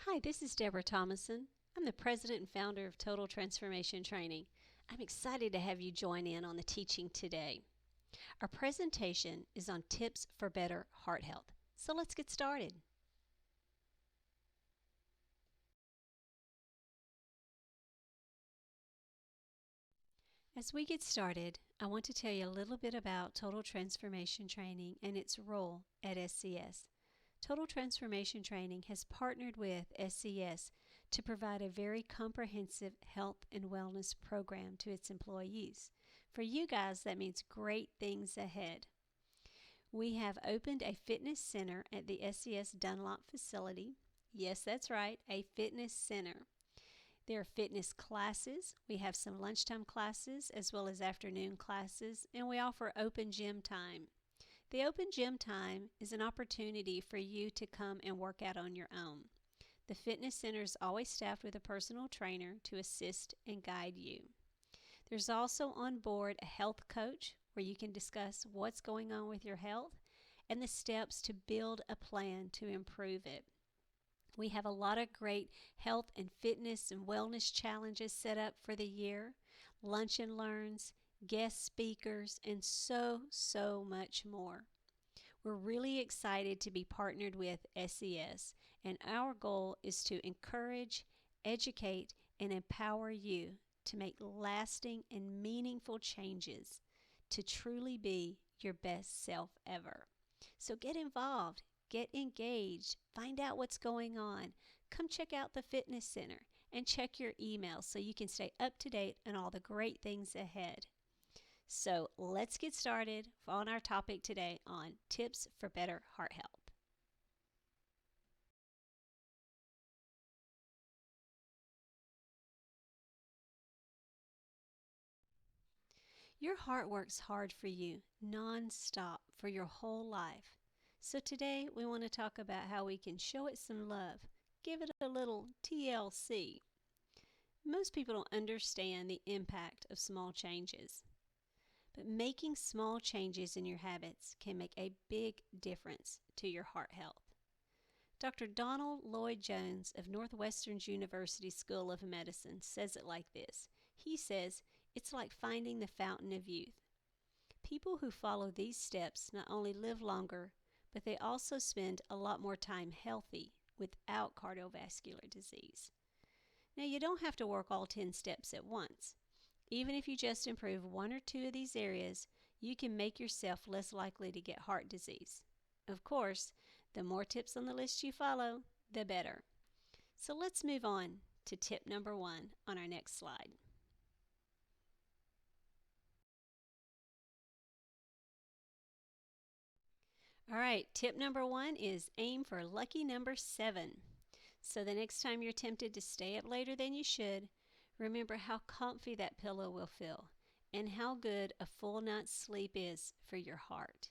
Hi, this is Deborah Thomason. I'm the president and founder of Total Transformation Training. I'm excited to have you join in on the teaching today. Our presentation is on tips for better heart health. So let's get started. As we get started, I want to tell you a little bit about Total Transformation Training and its role at SCS. Total Transformation Training has partnered with SCS to provide a very comprehensive health and wellness program to its employees. For you guys, that means great things ahead. We have opened a fitness center at the SCS Dunlop facility. Yes, that's right, a fitness center. There are fitness classes. We have some lunchtime classes as well as afternoon classes, and we offer open gym time. The open gym time is an opportunity for you to come and work out on your own. The fitness center is always staffed with a personal trainer to assist and guide you. There's also on board a health coach where you can discuss what's going on with your health and the steps to build a plan to improve it. We have a lot of great health and fitness and wellness challenges set up for the year, lunch and learns, guest speakers, and so much more. We're really excited to be partnered with SCS, and our goal is to encourage, educate, and empower you to make lasting and meaningful changes to truly be your best self ever. So get involved, get engaged, find out what's going on. Come check out the fitness center and check your email so you can stay up to date on all the great things ahead. So let's get started on our topic today on tips for better heart health. Your heart works hard for you non-stop for your whole life. So today we want to talk about how we can show it some love, give it a little TLC. Most people don't understand the impact of small changes. But making small changes in your habits can make a big difference to your heart health. Dr. Donald Lloyd-Jones of Northwestern University School of Medicine says it like this. He says, it's like finding the fountain of youth. People who follow these steps not only live longer, but they also spend a lot more time healthy without cardiovascular disease. Now, you don't have to work all 10 steps at once. Even if you just improve one or two of these areas, you can make yourself less likely to get heart disease. Of course, the more tips on the list you follow, the better. So let's move on to tip number 1 on our next slide. All right, tip number 1 is aim for lucky number 7. So the next time you're tempted to stay up later than you should, remember how comfy that pillow will feel and how good a full night's sleep is for your heart.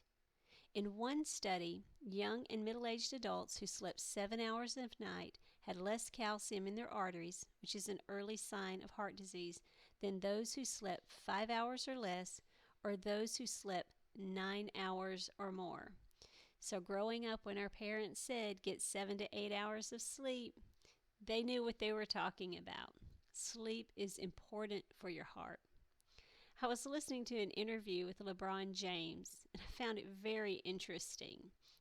In one study, young and middle-aged adults who slept 7 hours a night had less calcium in their arteries, which is an early sign of heart disease, than those who slept 5 hours or less or those who slept 9 hours or more. So growing up when our parents said get 7 to 8 hours of sleep, they knew what they were talking about. Sleep is important for your heart. I was listening to an interview with LeBron James, and I found it very interesting.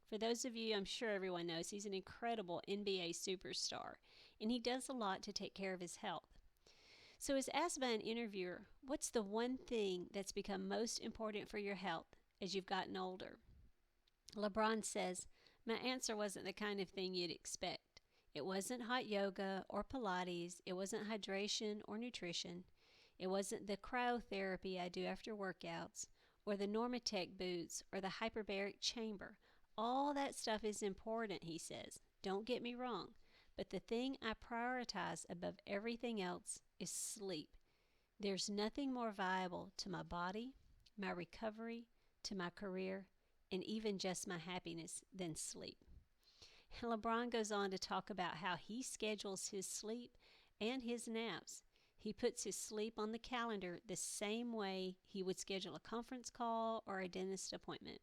For those of you, I'm sure everyone knows, he's an incredible NBA superstar, and he does a lot to take care of his health. So as asked by an interviewer, what's the one thing that's become most important for your health as you've gotten older? LeBron says, my answer wasn't the kind of thing you'd expect. It wasn't hot yoga or Pilates. It wasn't hydration or nutrition. It wasn't the cryotherapy I do after workouts or the Normatec boots or the hyperbaric chamber. All that stuff is important, he says. Don't get me wrong. But the thing I prioritize above everything else is sleep. There's nothing more valuable to my body, my recovery, to my career, and even just my happiness than sleep. And LeBron goes on to talk about how he schedules his sleep and his naps. He puts his sleep on the calendar the same way he would schedule a conference call or a dentist appointment.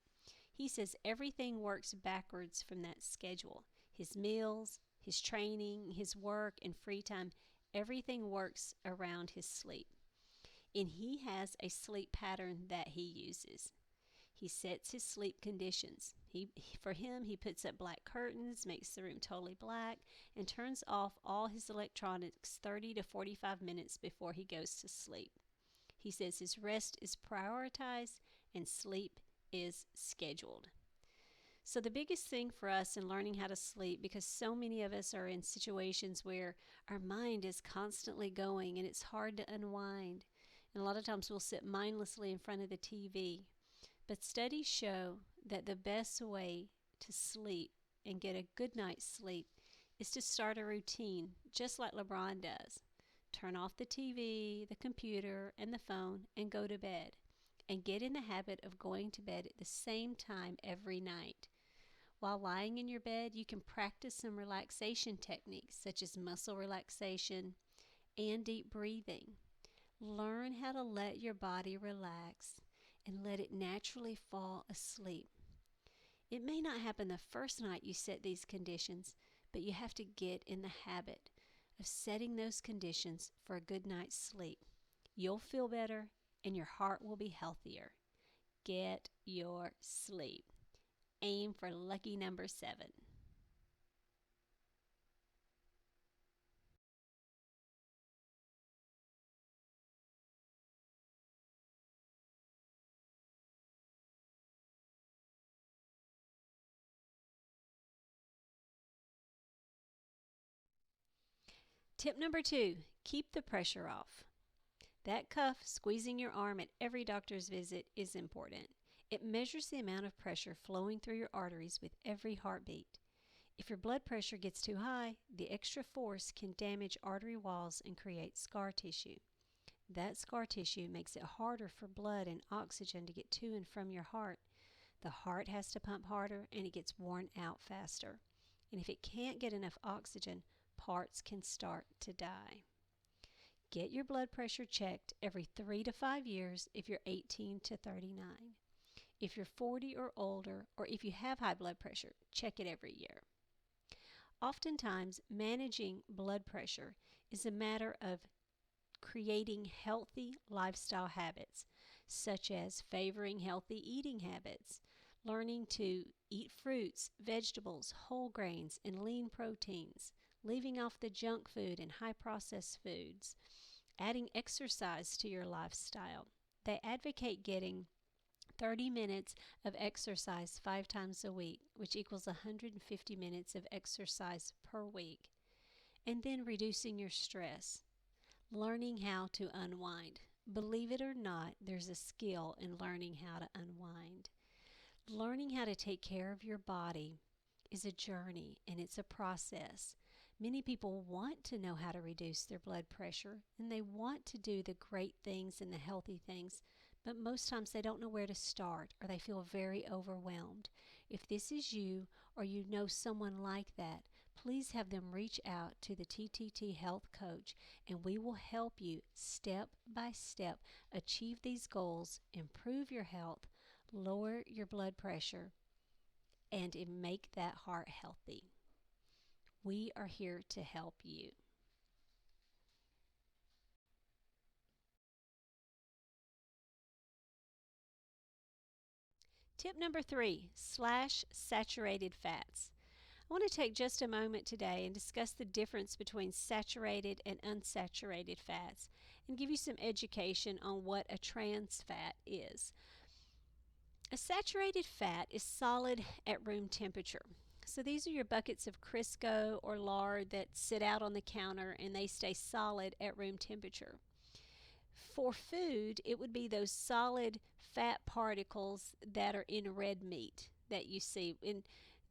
He says everything works backwards from that schedule. His meals, his training, his work, and free time. Everything works around his sleep. And he has a sleep pattern that he uses. He sets his sleep conditions. For him, he puts up black curtains, makes the room totally black, and turns off all his electronics 30 to 45 minutes before he goes to sleep. He says his rest is prioritized and sleep is scheduled. So, the biggest thing for us in learning how to sleep, because so many of us are in situations where our mind is constantly going and it's hard to unwind. And a lot of times we'll sit mindlessly in front of the TV. But studies show that the best way to sleep and get a good night's sleep is to start a routine, just like LeBron does. Turn off the TV, the computer, and the phone and go to bed. And get in the habit of going to bed at the same time every night. While lying in your bed, you can practice some relaxation techniques such as muscle relaxation and deep breathing. Learn how to let your body relax and let it naturally fall asleep. It may not happen the first night you set these conditions, but you have to get in the habit of setting those conditions for a good night's sleep. You'll feel better and your heart will be healthier. Get your sleep. Aim for lucky number 7. Tip number 2, keep the pressure off. That cuff squeezing your arm at every doctor's visit is important. It measures the amount of pressure flowing through your arteries with every heartbeat. If your blood pressure gets too high, the extra force can damage artery walls and create scar tissue. That scar tissue makes it harder for blood and oxygen to get to and from your heart. The heart has to pump harder and it gets worn out faster. And if it can't get enough oxygen, parts can start to die. Get your blood pressure checked every 3 to 5 years if you're 18 to 39. If you're 40 or older, or if you have high blood pressure, check it every year. Oftentimes, managing blood pressure is a matter of creating healthy lifestyle habits, such as favoring healthy eating habits, learning to eat fruits, vegetables, whole grains, and lean proteins, leaving off the junk food and high processed foods, adding exercise to your lifestyle. They advocate getting 30 minutes of exercise 5 times a week, which equals 150 minutes of exercise per week. And then reducing your stress, learning how to unwind. Believe it or not, there's a skill in learning how to unwind. Learning how to take care of your body is a journey and it's a process. Many people want to know how to reduce their blood pressure and they want to do the great things and the healthy things, but most times they don't know where to start or they feel very overwhelmed. If this is you or you know someone like that, please have them reach out to the TTT Health Coach and we will help you step by step achieve these goals, improve your health, lower your blood pressure, and make that heart healthy. We are here to help you. Tip number 3, slash saturated fats. I want to take just a moment today and discuss the difference between saturated and unsaturated fats and give you some education on what a trans fat is. A saturated fat is solid at room temperature. So these are your buckets of Crisco or lard that sit out on the counter and they stay solid at room temperature. For food, it would be those solid fat particles that are in red meat that you see.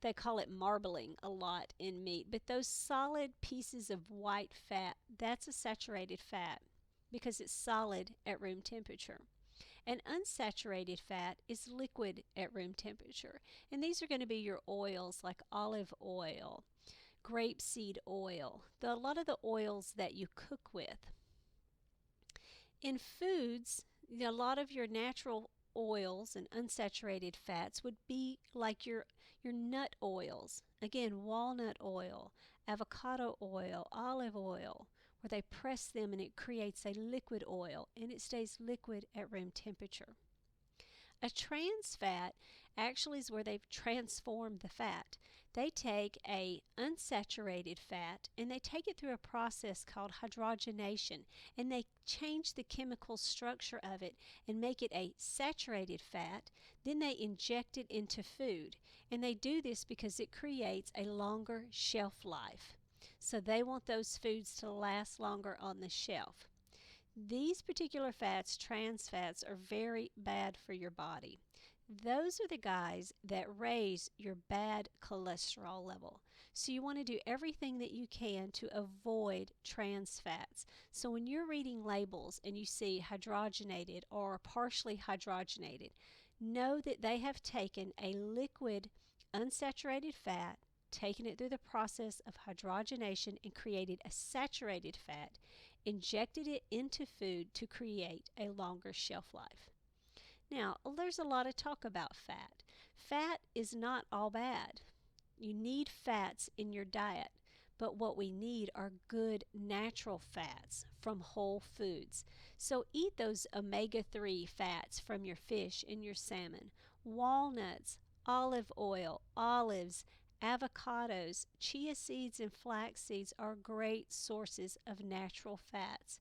They call it marbling a lot in meat. But those solid pieces of white fat, that's a saturated fat because it's solid at room temperature. And unsaturated fat is liquid at room temperature. And these are going to be your oils like olive oil, grapeseed oil, a lot of the oils that you cook with. In foods, a lot of your natural oils and unsaturated fats would be like your nut oils. Again, walnut oil, avocado oil, olive oil, where they press them and it creates a liquid oil and it stays liquid at room temperature. A trans fat actually is where they've transformed the fat. They take a unsaturated fat and they take it through a process called hydrogenation, and they change the chemical structure of it and make it a saturated fat. Then they inject it into food, and they do this because it creates a longer shelf life. So they want those foods to last longer on the shelf. These particular fats, trans fats, are very bad for your body. Those are the guys that raise your bad cholesterol level. So you want to do everything that you can to avoid trans fats. So when you're reading labels and you see hydrogenated or partially hydrogenated, know that they have taken a liquid unsaturated fat, taken it through the process of hydrogenation and created a saturated fat, injected it into food to create a longer shelf life. Now, there's a lot of talk about fat. Fat is not all bad. You need fats in your diet, but what we need are good natural fats from whole foods. So eat those omega-3 fats from your fish and your salmon, walnuts, olive oil, olives, avocados, chia seeds, and flax seeds are great sources of natural fats.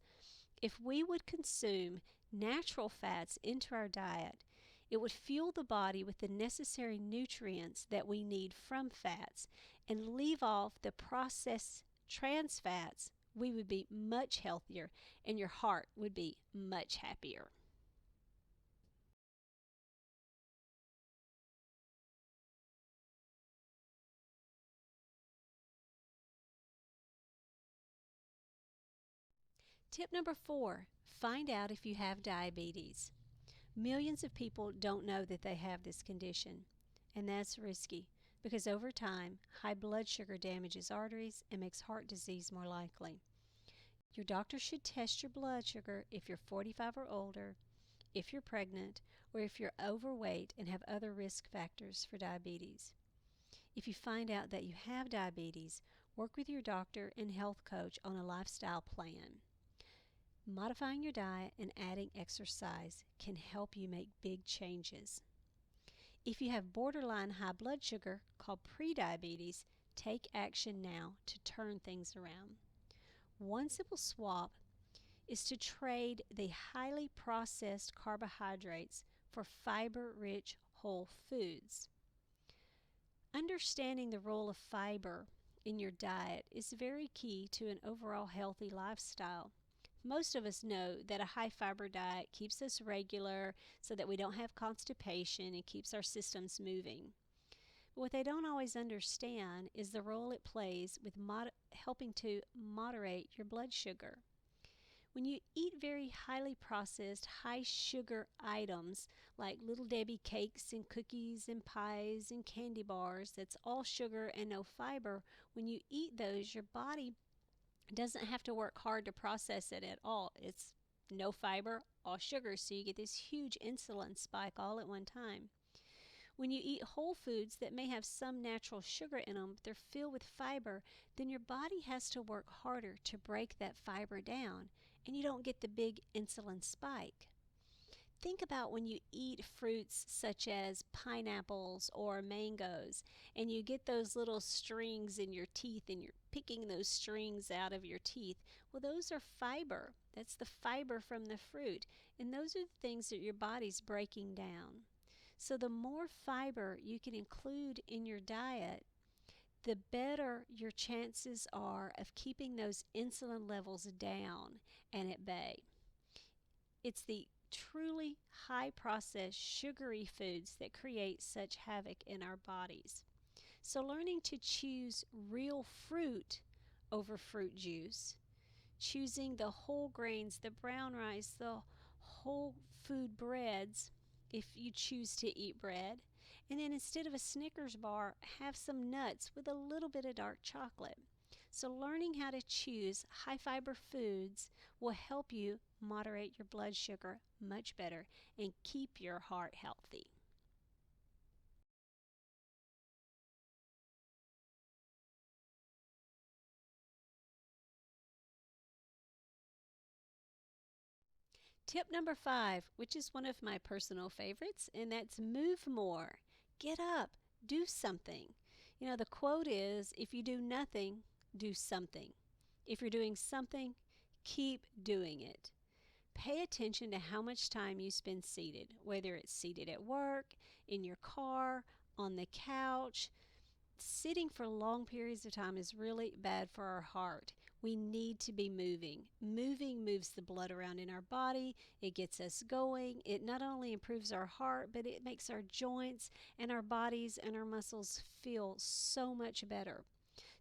If we would consume natural fats into our diet, it would fuel the body with the necessary nutrients that we need from fats and leave off the processed trans fats. We would be much healthier and your heart would be much happier. Tip number 4, find out if you have diabetes. Millions of people don't know that they have this condition, and that's risky because over time, high blood sugar damages arteries and makes heart disease more likely. Your doctor should test your blood sugar if you're 45 or older, if you're pregnant, or if you're overweight and have other risk factors for diabetes. If you find out that you have diabetes, work with your doctor and health coach on a lifestyle plan. Modifying your diet and adding exercise can help you make big changes. If you have borderline high blood sugar, called prediabetes, take action now to turn things around. One simple swap is to trade the highly processed carbohydrates for fiber-rich whole foods. Understanding the role of fiber in your diet is very key to an overall healthy lifestyle. Most of us know that a high fiber diet keeps us regular so that we don't have constipation and keeps our systems moving. But what they don't always understand is the role it plays with helping to moderate your blood sugar. When you eat very highly processed, high sugar items like Little Debbie cakes and cookies and pies and candy bars, that's all sugar and no fiber, when you eat those, your body doesn't have to work hard to process it at all. It's no fiber, all sugar, so you get this huge insulin spike all at one time. When you eat whole foods that may have some natural sugar in them, but they're filled with fiber, then your body has to work harder to break that fiber down, and you don't get the big insulin spike. Think about when you eat fruits such as pineapples or mangoes, and you get those little strings in your teeth, and you're picking those strings out of your teeth. Well, those are fiber. That's the fiber from the fruit, and those are the things that your body's breaking down. So the more fiber you can include in your diet, the better your chances are of keeping those insulin levels down and at bay. It's the truly high processed sugary foods that create such havoc in our bodies. So learning to choose real fruit over fruit juice, choosing the whole grains, the brown rice, the whole food breads if you choose to eat bread, and then instead of a Snickers bar, have some nuts with a little bit of dark chocolate. So learning how to choose high fiber foods will help you moderate your blood sugar much better and keep your heart healthy. Tip number 5, which is one of my personal favorites, and that's move more. Get up, do something. You know, the quote is if you do nothing, do something. If you're doing something, keep doing it. Pay attention to how much time you spend seated, whether it's seated at work, in your car, on the couch. Sitting for long periods of time is really bad for our heart. We need to be moving. Moving moves the blood around in our body. It gets us going. It not only improves our heart, but it makes our joints and our bodies and our muscles feel so much better.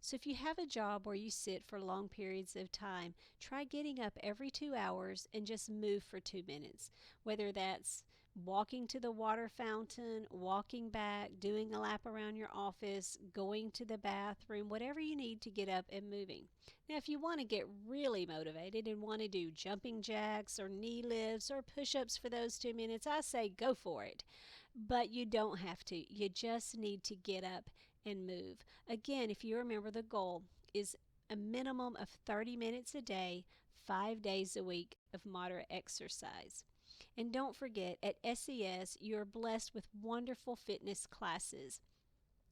So if you have a job where you sit for long periods of time, try getting up every 2 hours and just move for 2 minutes, whether that's walking to the water fountain, walking back, doing a lap around your office, going to the bathroom, whatever you need to get up and moving. Now, if you want to get really motivated and want to do jumping jacks or knee lifts or push-ups for those 2 minutes, I say go for it. But you don't have to. You just need to get up and move. Again, if you remember, the goal is a minimum of 30 minutes a day, 5 days a week of moderate exercise. And don't forget, at SES, you're blessed with wonderful fitness classes.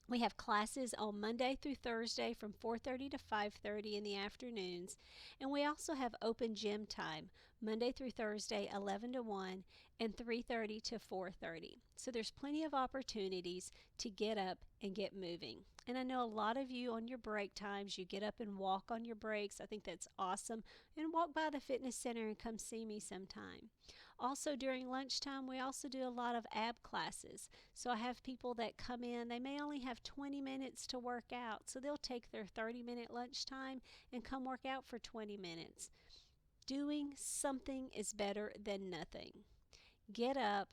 We have classes on Monday through Thursday from 4:30 to 5:30 in the afternoons, and we also have open gym time Monday through Thursday 11 to 1 and 3:30 to 4:30. So there's plenty of opportunities to get up and get moving. And I know a lot of you on your break times, you get up and walk on your breaks. I think that's awesome. And walk by the fitness center and come see me sometime. Also during lunchtime, we also do a lot of ab classes. So I have people that come in, they may only have 20 minutes to work out. So they'll take their 30-minute lunchtime and come work out for 20 minutes. Doing something is better than nothing. Get up,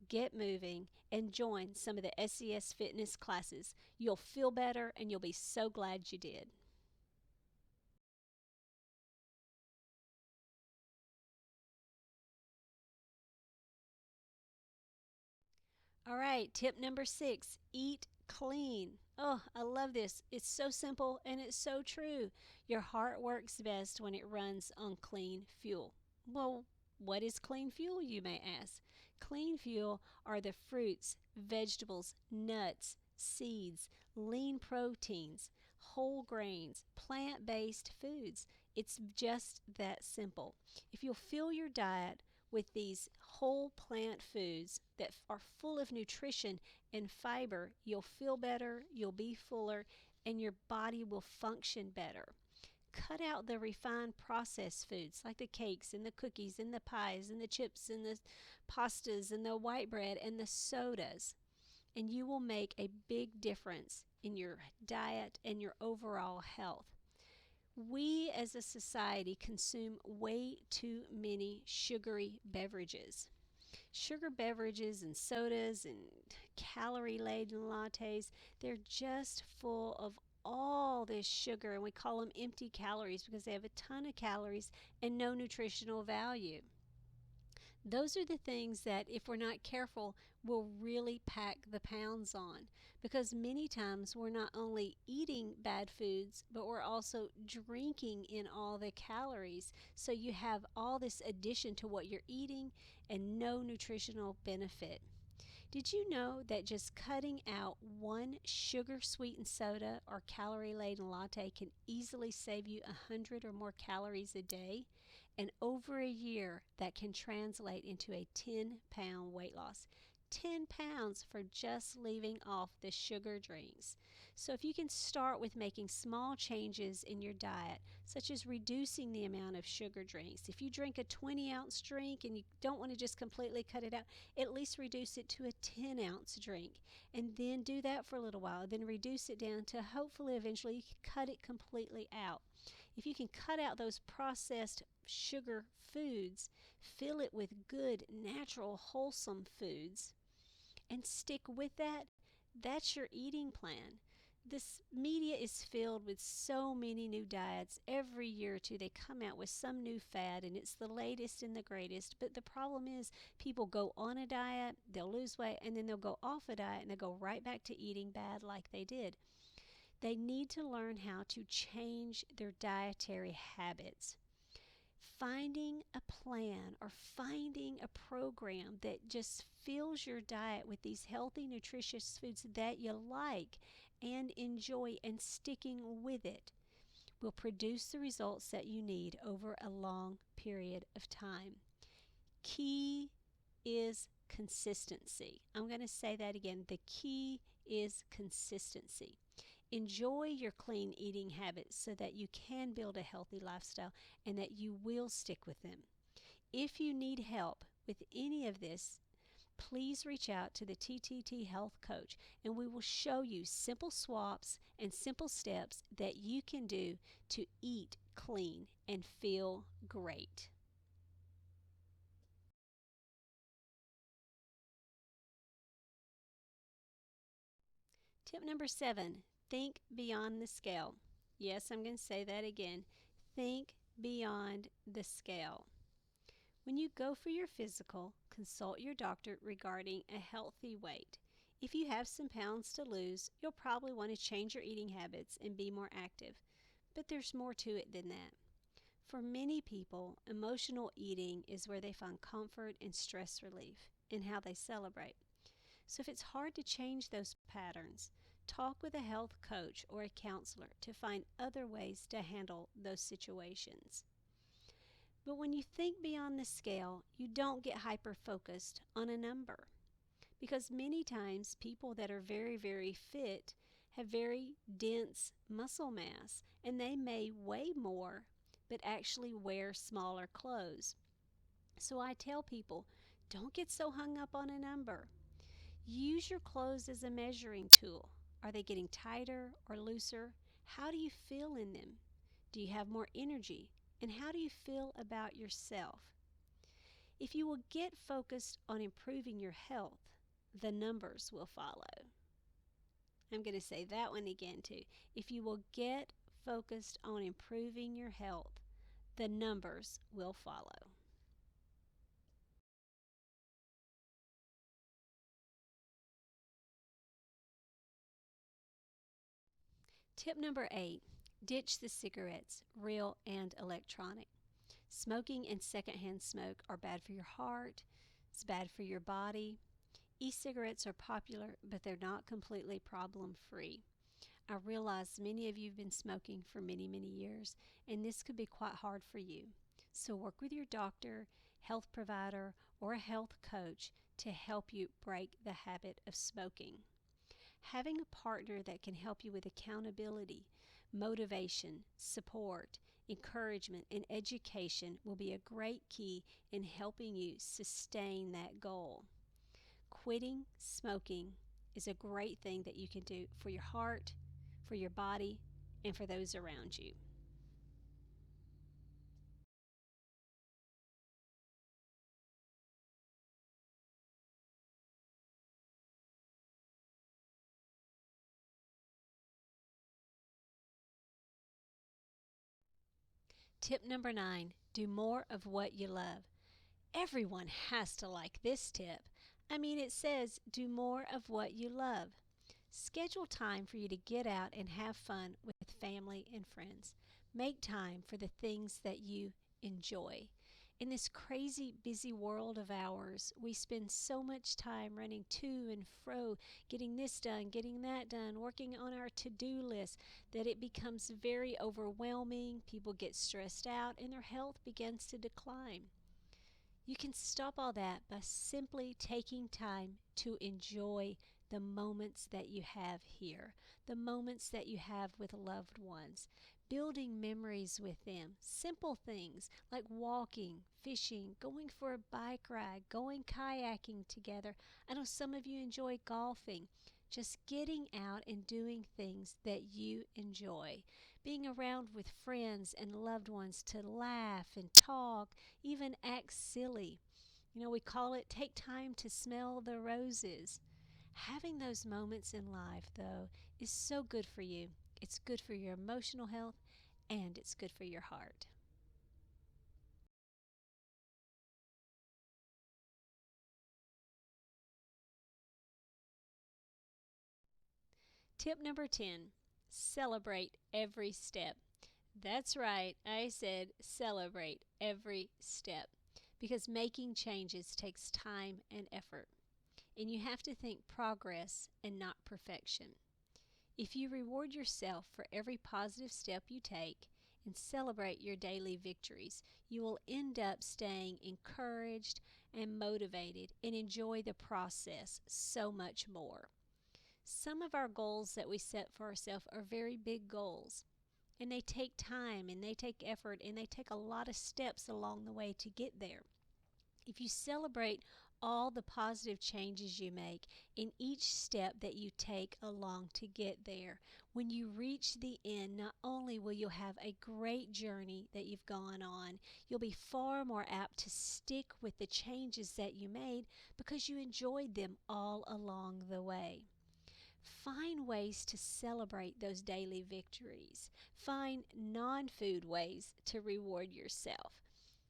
get moving, and join some of the SES fitness classes. You'll feel better and you'll be so glad you did. All right, tip number 6, eat clean. Oh, I love this. It's so simple and it's so true. Your heart works best when it runs on clean fuel. Well, what is clean fuel, you may ask? Clean fuel are the fruits, vegetables, nuts, seeds, lean proteins, whole grains, plant-based foods. It's just that simple. If you'll fill your diet with these whole plant foods that are full of nutrition and fiber, you'll feel better, you'll be fuller, and your body will function better. Cut out the refined processed foods like the cakes and the cookies and the pies and the chips and the pastas and the white bread and the sodas, and you will make a big difference in your diet and your overall health. We as a society consume way too many sugary beverages. Sugar beverages and sodas and calorie-laden lattes, they're just full of all this sugar, and we call them empty calories because they have a ton of calories and no nutritional value. Those are the things that, if we're not careful, will really pack the pounds on, because many times we're not only eating bad foods, but we're also drinking in all the calories. So you have all this addition to what you're eating and no nutritional benefit. Did you know that just cutting out one sugar sweetened soda or calorie laden latte can easily save you 100 or more calories a day? And over a year, that can translate into a 10-pound weight loss. 10 pounds for just leaving off the sugar drinks. So if you can start with making small changes in your diet, such as reducing the amount of sugar drinks. If you drink a 20-ounce drink and you don't want to just completely cut it out, at least reduce it to a 10-ounce drink. And then do that for a little while. Then reduce it down to hopefully eventually you can cut it completely out. If you can cut out those processed sugar foods, fill it with good, natural, wholesome foods, and stick with that, that's your eating plan. This media is filled with so many new diets. Every year or two they come out with some new fad, and it's the latest and the greatest. But the problem is people go on a diet, they'll lose weight, and then they'll go off a diet and they'll go right back to eating bad like they did. They need to learn how to change their dietary habits. finding a plan or finding a program that just fills your diet with these healthy, nutritious foods that you like and enjoy, and sticking with it will produce the results that you need over a long period of time. Key is consistency. I'm going to say that again. The key is consistency. Enjoy your clean eating habits so that you can build a healthy lifestyle and that you will stick with them. If you need help with any of this, please reach out to the TTT Health Coach, and we will show you simple swaps and simple steps that you can do to eat clean and feel great. Tip number 7, think beyond the scale. Yes, I'm going to say that again. Think beyond the scale. When you go for your physical, consult your doctor regarding a healthy weight. If you have some pounds to lose, you'll probably want to change your eating habits and be more active. But there's more to it than that. For many people, emotional eating is where they find comfort and stress relief and how they celebrate. So if it's hard to change those patterns, talk with a health coach or a counselor to find other ways to handle those situations. But when you think beyond the scale, you don't get hyper-focused on a number. Because many times people that are very, very fit have very dense muscle mass, and they may weigh more but actually wear smaller clothes. So I tell people, don't get so hung up on a number. Use your clothes as a measuring tool. Are they getting tighter or looser? How do you feel in them? Do you have more energy? And how do you feel about yourself? If you will get focused on improving your health, the numbers will follow. I'm going to say that one again too. If you will get focused on improving your health, the numbers will follow. Tip number 8, ditch the cigarettes, real and electronic. Smoking and secondhand smoke are bad for your heart. It's bad for your body. E-cigarettes are popular, but they're not completely problem-free. I realize many of you have been smoking for many, many years, and this could be quite hard for you. So work with your doctor, health provider, or a health coach to help you break the habit of smoking. Having a partner that can help you with accountability, motivation, support, encouragement, and education will be a great key in helping you sustain that goal. Quitting smoking is a great thing that you can do for your heart, for your body, and for those around you. Tip number 9, do more of what you love. Everyone has to like this tip. I mean, it says do more of what you love. Schedule time for you to get out and have fun with family and friends. Make time for the things that you enjoy. In this crazy busy world of ours, we spend so much time running to and fro, getting this done, getting that done, working on our to-do list, that it becomes very overwhelming. People get stressed out and their health begins to decline. You can stop all that by simply taking time to enjoy the moments that you have here, the moments that you have with loved ones, building memories with them. Simple things like walking, fishing, going for a bike ride, going kayaking together. I know some of you enjoy golfing. Just getting out and doing things that you enjoy. Being around with friends and loved ones to laugh and talk, even act silly. We call it take time to smell the roses. Having those moments in life, though, is so good for you. It's good for your emotional health and it's good for your heart. Tip number 10, celebrate every step. That's right. I said celebrate every step because making changes takes time and effort. And you have to think progress and not perfection. If you reward yourself for every positive step you take and celebrate your daily victories, you will end up staying encouraged and motivated and enjoy the process so much more. Some of our goals that we set for ourselves are very big goals, and they take time and they take effort and they take a lot of steps along the way to get there. If you celebrate all the positive changes you make in each step that you take along to get there, when you reach the end, not only will you have a great journey that you've gone on, you'll be far more apt to stick with the changes that you made because you enjoyed them all along the way. Find ways to celebrate those daily victories. Find non food ways to reward yourself.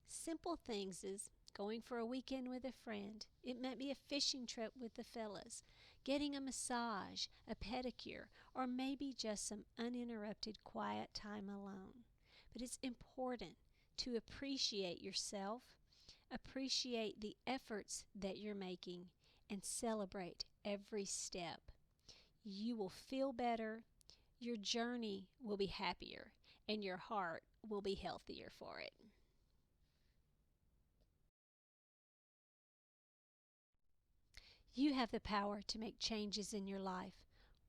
Simple things is going for a weekend with a friend. It might be a fishing trip with the fellas, getting a massage, a pedicure, or maybe just some uninterrupted quiet time alone. But it's important to appreciate yourself, appreciate the efforts that you're making, and celebrate every step. You will feel better, your journey will be happier, and your heart will be healthier for it. You have the power to make changes in your life,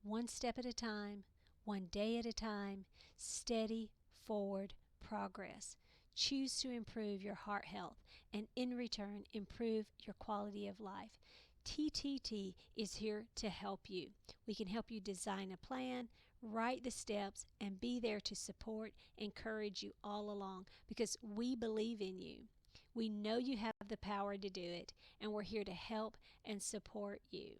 one step at a time, one day at a time, steady, forward progress. Choose to improve your heart health and, in return, improve your quality of life. TTT is here to help you. We can help you design a plan, write the steps, and be there to support, encourage you all along because we believe in you. We know you have the power to do it, and we're here to help and support you.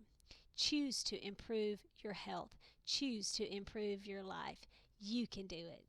Choose to improve your health. Choose to improve your life. You can do it.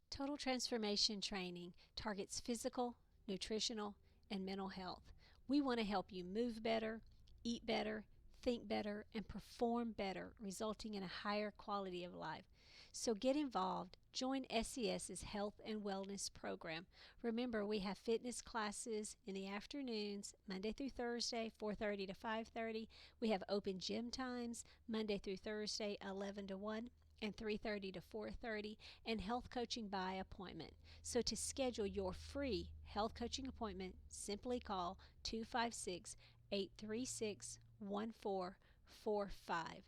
Total Transformation Training targets physical, nutritional, and mental health. We want to help you move better, eat better, think better, and perform better, resulting in a higher quality of life. So get involved. Join SES's Health and Wellness Program. Remember, we have fitness classes in the afternoons, Monday through Thursday, 4:30 to 5:30. We have open gym times, Monday through Thursday, 11 to 1 and 3:30 to 4:30, and health coaching by appointment. So to schedule your free health coaching appointment, simply call 256-836-1445.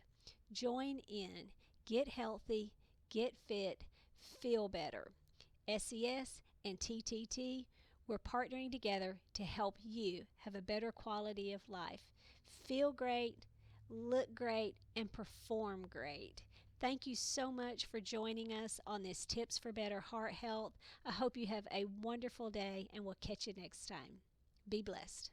Join in, get healthy, get fit, feel better. SES and TTT, we're partnering together to help you have a better quality of life. Feel great, look great, and perform great. Thank you so much for joining us on this Tips for Better Heart Health. I hope you have a wonderful day, and we'll catch you next time. Be blessed.